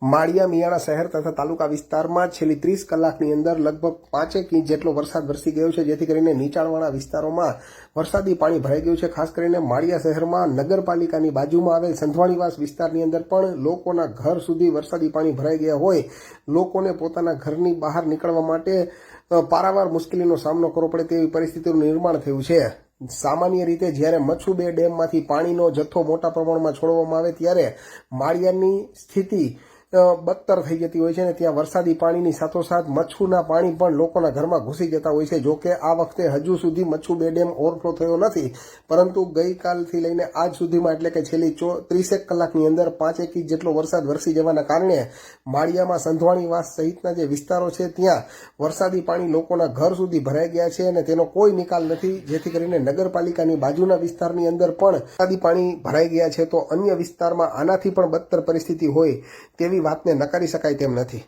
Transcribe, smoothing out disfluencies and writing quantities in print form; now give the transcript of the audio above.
માળિયા મિયાણા શહેર તથા તાલુકા વિસ્તારમાં છેલ્લી 30 કલાકની અંદર લગભગ 5 ઇંચ જેટલો વરસાદ વરસી ગયો છે, જેથી કરીને નીચાણવાળા વિસ્તારોમાં વરસાદી પાણી ભરાઈ ગયું છે। ખાસ કરીને માળિયા શહેરમાં નગરપાલિકાની બાજુમાં આવેલ સંધવાણીવાસ વિસ્તારની અંદર પણ લોકોના ઘર સુધી વરસાદી પાણી ભરાઈ ગયા હોય લોકોને પોતાના ઘરની બહાર નીકળવા માટે પારાવાર મુશ્કેલીનો સામનો કરવો પડે તેવી પરિસ્થિતિનું નિર્માણ થયું છે। સામાન્ય રીતે જ્યારે મચ્છુ બે ડેમમાંથી પાણીનો જથ્થો મોટા પ્રમાણમાં છોડવામાં આવે ત્યારે માળિયાની સ્થિતિ બદતર થઈ જતી હોય છે અને ત્યાં વરસાદી પાણીની સાથોસાથ મચ્છુના પાણી પણ લોકોના ઘરમાં ઘૂસી જતા હોય છે। જોકે આ વખતે હજુ સુધી મચ્છુ બે ડેમ ઓવરફ્લો થયો નથી, પરંતુ ગઈકાલથી લઈને આજ સુધીમાં એટલે કે છેલ્લી 30 કલાકની અંદર 5 ઇંચ જેટલો વરસાદ વરસી જવાના કારણે માળિયામાં સંધવાણીવાસ સહિતના જે વિસ્તારો છે ત્યાં વરસાદી પાણી લોકોના ઘર સુધી ભરાઈ ગયા છે અને તેનો કોઈ નિકાલ નથી, જેથી કરીને નગરપાલિકાની બાજુના વિસ્તારની અંદર પણ વરસાદી પાણી ભરાઈ ગયા છે। તો અન્ય વિસ્તારમાં આનાથી પણ બદતર પરિસ્થિતિ હોય તેવી વાતને નકારી શકાય તેમ નથી।